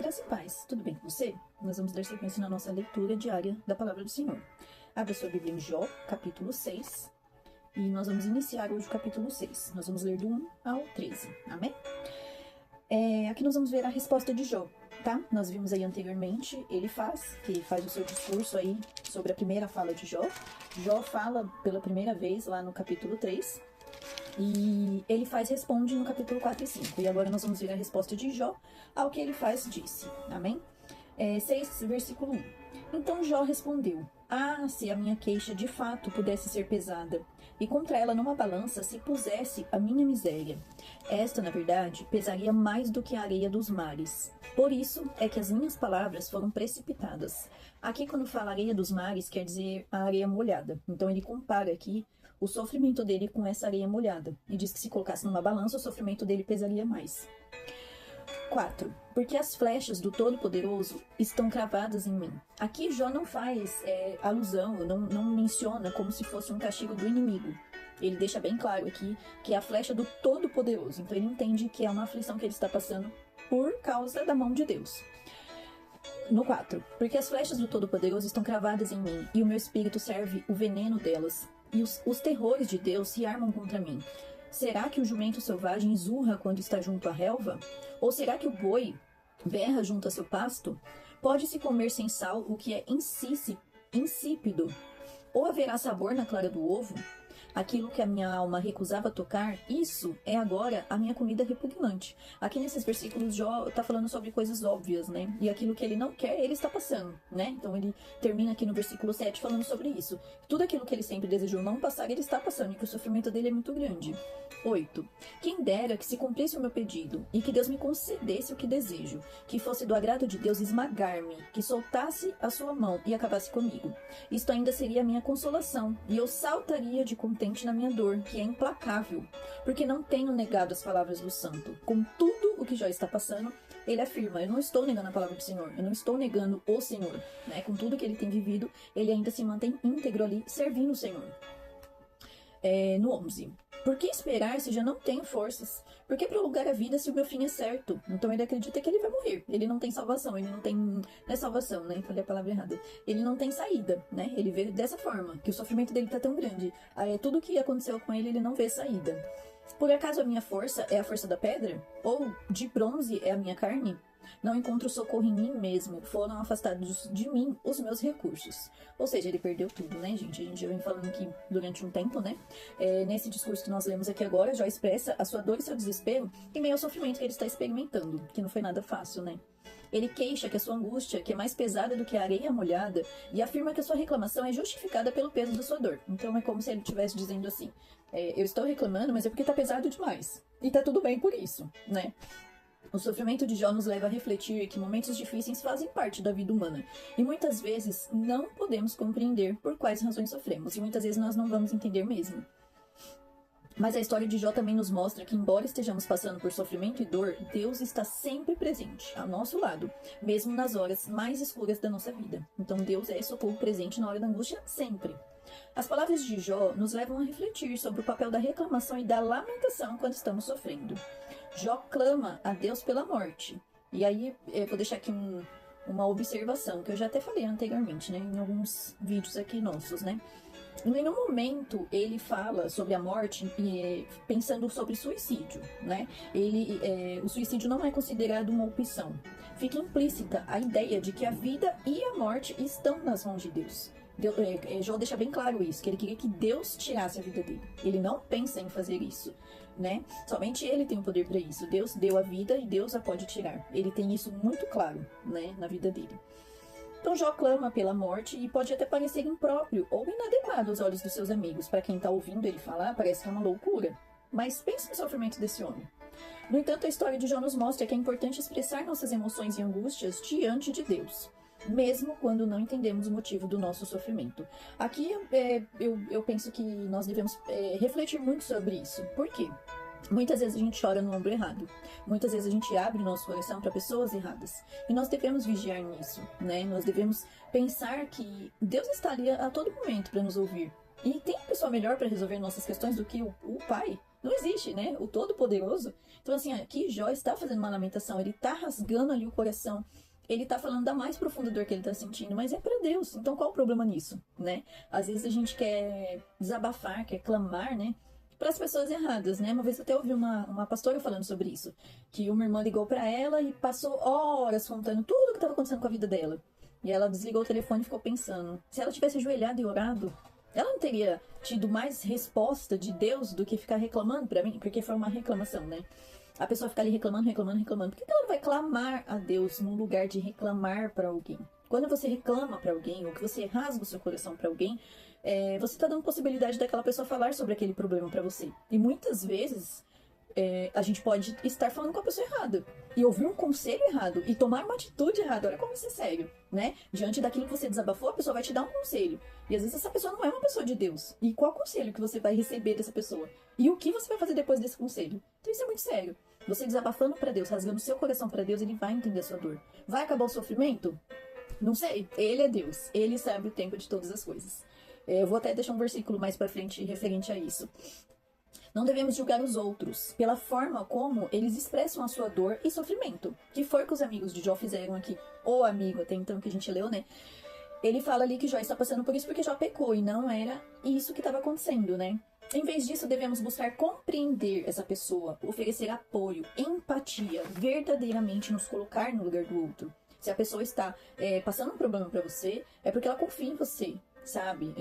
Graça e paz, tudo bem com você? Nós vamos dar sequência na nossa leitura diária da Palavra do Senhor. Abra sua Bíblia em Jó, capítulo 6, e nós vamos iniciar hoje o capítulo 6. Nós vamos ler do 1 ao 13, amém? Aqui nós vamos ver a resposta de Jó, tá? Nós vimos aí anteriormente, ele faz o seu discurso aí sobre a primeira fala de Jó. Jó fala pela primeira vez lá no capítulo 3, e ele responde no capítulo 4 e 5. E agora nós vamos ver a resposta de Jó ao que ele disse. Amém? 6, versículo 1. Então Jó respondeu: Ah, se a minha queixa de fato pudesse ser pesada, e contra ela numa balança se pusesse a minha miséria. Esta, na verdade, pesaria mais do que a areia dos mares. Por isso é que as minhas palavras foram precipitadas. Aqui, quando fala areia dos mares, quer dizer a areia molhada. Então ele compara aqui o sofrimento dele com essa areia molhada. E diz que se colocasse numa balança, o sofrimento dele pesaria mais. 4. Porque as flechas do Todo-Poderoso estão cravadas em mim. Aqui Jó não faz alusão, não menciona como se fosse um castigo do inimigo. Ele deixa bem claro aqui que é a flecha do Todo-Poderoso. Então ele entende que é uma aflição que ele está passando por causa da mão de Deus. No 4. Porque as flechas do Todo-Poderoso estão cravadas em mim, e o meu espírito serve o veneno delas. E os terrores de Deus se armam contra mim. Será que o jumento selvagem zurra quando está junto à relva? Ou será que o boi berra junto a seu pasto? Pode-se comer sem sal o que é insípido? Ou haverá sabor na clara do ovo? Aquilo que a minha alma recusava tocar, isso é agora a minha comida repugnante. Aqui nesses versículos, Jó está falando sobre coisas óbvias, né? E aquilo que ele não quer, ele está passando, né? Então ele termina aqui no versículo 7 falando sobre isso. Tudo aquilo que ele sempre desejou não passar, ele está passando, e que o sofrimento dele é muito grande. 8. Quem dera que se cumprisse o meu pedido, e que Deus me concedesse o que desejo, que fosse do agrado de Deus esmagar-me, que soltasse a sua mão e acabasse comigo. Isto ainda seria a minha consolação, e eu saltaria de contente na minha dor, que é implacável, porque não tenho negado as palavras do santo. Com tudo o que Jó está passando, ele afirma: eu não estou negando a palavra do Senhor, eu não estou negando o Senhor, né? Com tudo que ele tem vivido, ele ainda se mantém íntegro ali, servindo o Senhor. No 11. Por que esperar se já não tenho forças? Por que prolongar a vida se o meu fim é certo? Então ele acredita que ele vai morrer. Ele não tem salvação, ele não tem... Não é salvação, né? Falei a palavra errada. Ele não tem saída, né? Ele vê dessa forma, que o sofrimento dele tá tão grande. Tudo que aconteceu com ele, ele não vê saída. Por acaso a minha força é a força da pedra? Ou de bronze é a minha carne? Não encontro socorro em mim mesmo, foram afastados de mim os meus recursos. Ou seja, ele perdeu tudo, né, gente? A gente já vem falando aqui durante um tempo, né? Nesse discurso que nós lemos aqui agora, Jó expressa a sua dor e seu desespero em meio ao sofrimento que ele está experimentando, que não foi nada fácil, né? Ele queixa que a sua angústia, que é mais pesada do que a areia molhada, e afirma que a sua reclamação é justificada pelo peso da sua dor. Então é como se ele estivesse dizendo assim: eu estou reclamando, mas é porque está pesado demais. E tá tudo bem por isso, né? O sofrimento de Jó nos leva a refletir que momentos difíceis fazem parte da vida humana. E muitas vezes não podemos compreender por quais razões sofremos. E muitas vezes nós não vamos entender mesmo. Mas a história de Jó também nos mostra que, embora estejamos passando por sofrimento e dor, Deus está sempre presente, ao nosso lado, mesmo nas horas mais escuras da nossa vida. Então Deus é socorro presente na hora da angústia sempre. As palavras de Jó nos levam a refletir sobre o papel da reclamação e da lamentação quando estamos sofrendo. Jó clama a Deus pela morte. E aí, eu vou deixar aqui uma observação, que eu já até falei anteriormente, né, em alguns vídeos aqui nossos, né. Em nenhum momento ele fala sobre a morte pensando sobre suicídio, né. O suicídio não é considerado uma opção. Fica implícita a ideia de que a vida e a morte estão nas mãos de Deus. Jó deixa bem claro isso, que ele queria que Deus tirasse a vida dele. Ele não pensa em fazer isso, né? Somente ele tem o poder para isso. Deus deu a vida e Deus a pode tirar. Ele tem isso muito claro, né, na vida dele. Então Jó clama pela morte e pode até parecer impróprio ou inadequado aos olhos dos seus amigos. Para quem está ouvindo ele falar, parece que é uma loucura. Mas pense no sofrimento desse homem. No entanto, a história de Jó nos mostra que é importante expressar nossas emoções e angústias diante de Deus, mesmo quando não entendemos o motivo do nosso sofrimento. Aqui eu penso que nós devemos refletir muito sobre isso. Por quê? Muitas vezes a gente chora no ombro errado. Muitas vezes a gente abre o nosso coração para pessoas erradas. E nós devemos vigiar nisso, né? Nós devemos pensar que Deus está ali a todo momento para nos ouvir. E tem pessoa melhor para resolver nossas questões do que o Pai, Não existe, né? O Todo-Poderoso. Então, assim, aqui Jó está fazendo uma lamentação, ele está rasgando ali o coração, ele tá falando da mais profunda dor que ele tá sentindo, mas é pra Deus. Então qual o problema nisso, né? Às vezes a gente quer desabafar, quer clamar, né? Para as pessoas erradas, né? Uma vez eu até ouvi uma pastora falando sobre isso, que uma irmã ligou para ela e passou horas contando tudo o que estava acontecendo com a vida dela. E ela desligou o telefone e ficou pensando, se ela tivesse ajoelhado e orado, ela não teria tido mais resposta de Deus do que ficar reclamando para mim, porque foi uma reclamação, né? A pessoa fica ali reclamando. Por que ela não vai clamar a Deus num lugar de reclamar para alguém? Quando você reclama para alguém, ou que você rasga o seu coração para alguém, você está dando possibilidade daquela pessoa falar sobre aquele problema para você. E muitas vezes a gente pode estar falando com a pessoa errada e ouvir um conselho errado e tomar uma atitude errada. Olha como isso é sério, né? Diante daquilo que você desabafou, a pessoa vai te dar um conselho. E às vezes essa pessoa não é uma pessoa de Deus. E qual conselho que você vai receber dessa pessoa? E o que você vai fazer depois desse conselho? Então isso é muito sério. Você desabafando para Deus, rasgando seu coração para Deus, ele vai entender a sua dor. Vai acabar o sofrimento? Não sei. Ele é Deus. Ele sabe o tempo de todas as coisas. Eu vou até deixar um versículo mais para frente referente a isso. Não devemos julgar os outros pela forma como eles expressam a sua dor e sofrimento, que foi o que os amigos de Jó fizeram aqui. O amigo, até então, que a gente leu, né? Ele fala ali que Jó está passando por isso porque Jó pecou, e não era isso que estava acontecendo, né? Em vez disso, devemos buscar compreender essa pessoa, oferecer apoio, empatia, verdadeiramente nos colocar no lugar do outro. Se a pessoa está passando um problema para você, é porque ela confia em você, sabe?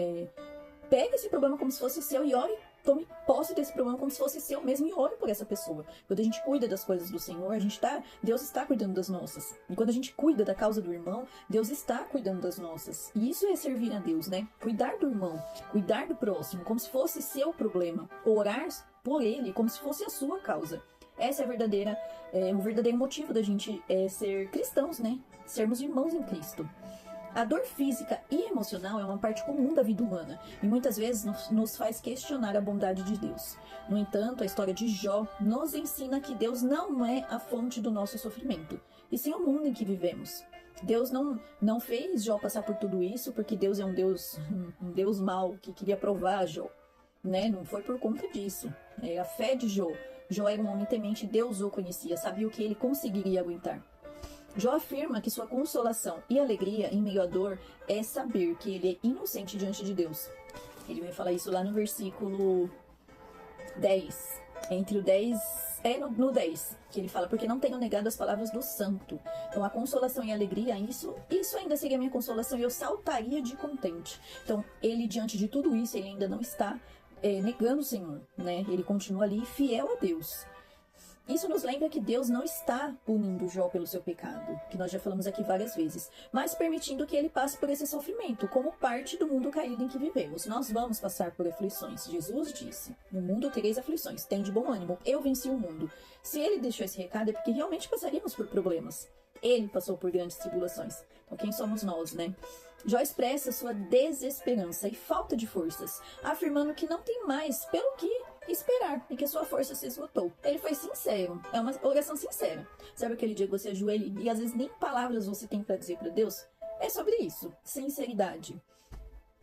Pega esse problema como se fosse seu e ore. Tome posse desse problema como se fosse seu mesmo e ore por essa pessoa. Quando a gente cuida das coisas do Senhor, Deus está cuidando das nossas. E quando a gente cuida da causa do irmão, Deus está cuidando das nossas. E isso é servir a Deus, né? Cuidar do irmão, cuidar do próximo, como se fosse seu problema. Orar por ele como se fosse a sua causa. Essa é o verdadeiro motivo da gente ser cristãos, né? Sermos irmãos em Cristo. A dor física e emocional é uma parte comum da vida humana e muitas vezes nos faz questionar a bondade de Deus. No entanto, a história de Jó nos ensina que Deus não é a fonte do nosso sofrimento, e sim o mundo em que vivemos. Deus não fez Jó passar por tudo isso porque Deus é um Deus mau que queria provar Jó, né? Não foi por conta disso. A fé de Jó. Jó era um homem temente, Deus o conhecia, sabia o que ele conseguiria aguentar. Jó afirma que sua consolação e alegria em meio à dor é saber que ele é inocente diante de Deus. Ele vai falar isso lá no versículo 10. Entre o 10... no 10, que ele fala, porque não tenho negado as palavras do santo. Então a consolação e a alegria, isso ainda seria minha consolação e eu saltaria de contente. Então ele, diante de tudo isso, ele ainda não está negando o Senhor, né? Ele continua ali fiel a Deus. Isso nos lembra que Deus não está punindo Jó pelo seu pecado, que nós já falamos aqui várias vezes, mas permitindo que ele passe por esse sofrimento, como parte do mundo caído em que vivemos. Nós vamos passar por aflições. Jesus disse, no mundo tereis aflições, tem de bom ânimo, eu venci o mundo. Se ele deixou esse recado é porque realmente passaríamos por problemas. Ele passou por grandes tribulações. Então quem somos nós, né? Jó expressa sua desesperança e falta de forças, afirmando que não tem mais pelo que esperar e que a sua força se esgotou. Ele foi sincero, é uma oração sincera. Sabe aquele dia que você ajoelha e às vezes nem palavras você tem para dizer para Deus? É sobre isso, sinceridade.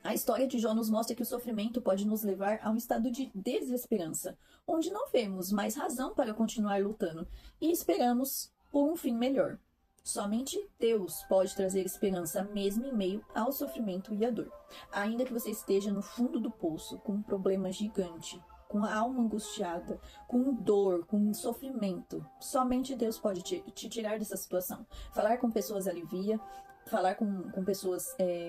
A história de Jó nos mostra que o sofrimento pode nos levar a um estado de desesperança, onde não vemos mais razão para continuar lutando e esperamos por um fim melhor. Somente Deus pode trazer esperança mesmo em meio ao sofrimento e à dor. Ainda que você esteja no fundo do poço com um problema gigante, com a alma angustiada, com dor, com sofrimento, somente Deus pode te tirar dessa situação. Falar com pessoas alivia, falar com pessoas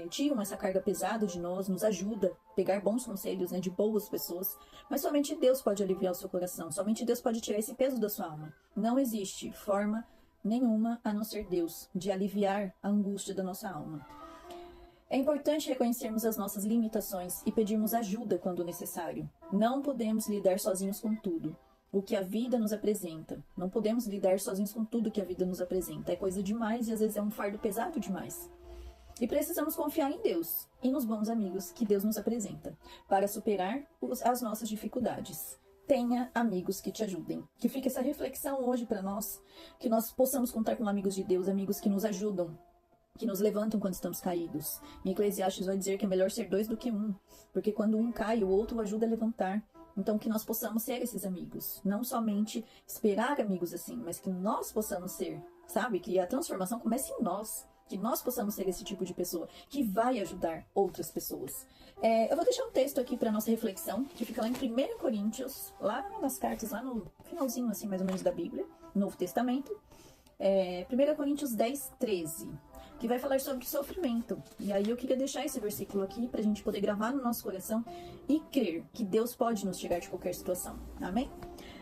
tiram essa carga pesada de nós, nos ajuda a pegar bons conselhos, né, de boas pessoas, mas somente Deus pode aliviar o seu coração, somente Deus pode tirar esse peso da sua alma. Não existe forma nenhuma, a não ser Deus, de aliviar a angústia da nossa alma. É importante reconhecermos as nossas limitações e pedirmos ajuda quando necessário. Não podemos lidar sozinhos com tudo o que a vida nos apresenta. Não podemos lidar sozinhos com tudo que a vida nos apresenta. É coisa demais e às vezes é um fardo pesado demais. E precisamos confiar em Deus e nos bons amigos que Deus nos apresenta para superar as nossas dificuldades. Tenha amigos que te ajudem. Que fique essa reflexão hoje para nós, que nós possamos contar com amigos de Deus, amigos que nos ajudam, que nos levantam quando estamos caídos. Em Eclesiastes vai dizer que é melhor ser 2 do que 1, porque quando um cai, o outro o ajuda a levantar. Então, que nós possamos ser esses amigos. Não somente esperar amigos assim, mas que nós possamos ser, sabe? Que a transformação comece em nós. Que nós possamos ser esse tipo de pessoa que vai ajudar outras pessoas. Eu vou deixar um texto aqui para nossa reflexão, que fica lá em 1 Coríntios, lá nas cartas, lá no finalzinho, assim, mais ou menos, da Bíblia, Novo Testamento. 1 Coríntios 10, 13, que vai falar sobre sofrimento. E aí eu queria deixar esse versículo aqui para a gente poder gravar no nosso coração e crer que Deus pode nos tirar de qualquer situação. Amém?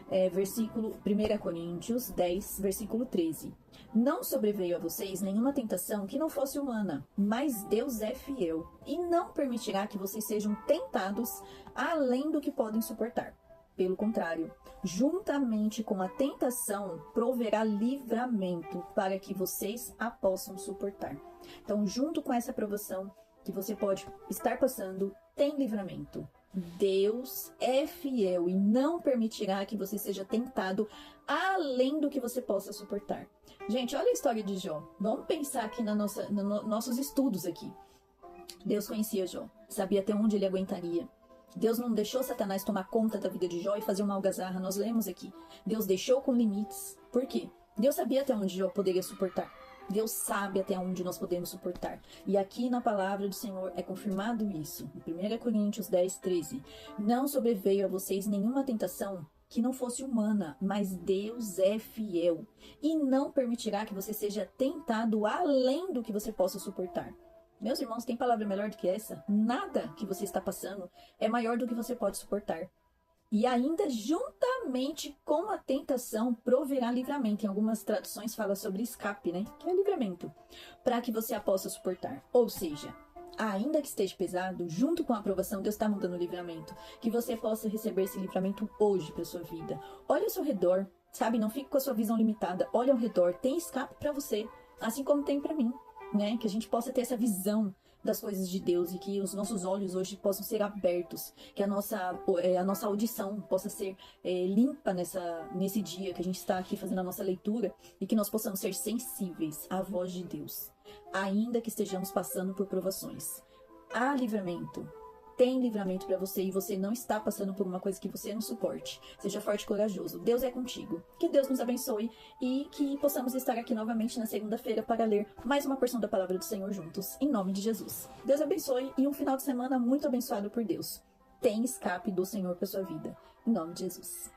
1 Coríntios 10, versículo 13. Não sobreveio a vocês nenhuma tentação que não fosse humana, mas Deus é fiel e não permitirá que vocês sejam tentados além do que podem suportar. Pelo contrário, juntamente com a tentação, proverá livramento para que vocês a possam suportar. Então, junto com essa provação que você pode estar passando, tem livramento. Deus é fiel e não permitirá que você seja tentado além do que você possa suportar. Gente, olha a história de Jó. Vamos pensar aqui nos nossos estudos aqui. Deus conhecia Jó, sabia até onde ele aguentaria. Deus não deixou Satanás tomar conta da vida de Jó e fazer uma algazarra. Nós lemos aqui. Deus deixou com limites. Por quê? Deus sabia até onde Jó poderia suportar. Deus sabe até onde nós podemos suportar. E aqui na palavra do Senhor é confirmado isso. Em 1 Coríntios 10, 13. Não sobreveio a vocês nenhuma tentação que não fosse humana, mas Deus é fiel e não permitirá que você seja tentado além do que você possa suportar. Meus irmãos, tem palavra melhor do que essa? Nada que você está passando é maior do que você pode suportar. E ainda, juntamente com a tentação, proverá livramento. Em algumas traduções fala sobre escape, né? Que é livramento. Para que você a possa suportar. Ou seja, ainda que esteja pesado, junto com a aprovação, Deus está mandando livramento. Que você possa receber esse livramento hoje para sua vida. Olha ao seu redor, sabe? Não fique com a sua visão limitada. Olha ao redor, tem escape para você. Assim como tem para mim, né? Que a gente possa ter essa visão das coisas de Deus e que os nossos olhos hoje possam ser abertos, que a nossa audição possa ser limpa nesse dia que a gente está aqui fazendo a nossa leitura e que nós possamos ser sensíveis à voz de Deus, ainda que estejamos passando por provações. Há livramento. Tem livramento para você e você não está passando por uma coisa que você não suporte. Seja forte e corajoso. Deus é contigo. Que Deus nos abençoe e que possamos estar aqui novamente na segunda-feira para ler mais uma porção da palavra do Senhor juntos. Em nome de Jesus. Deus abençoe e um final de semana muito abençoado por Deus. Tem escape do Senhor para sua vida. Em nome de Jesus.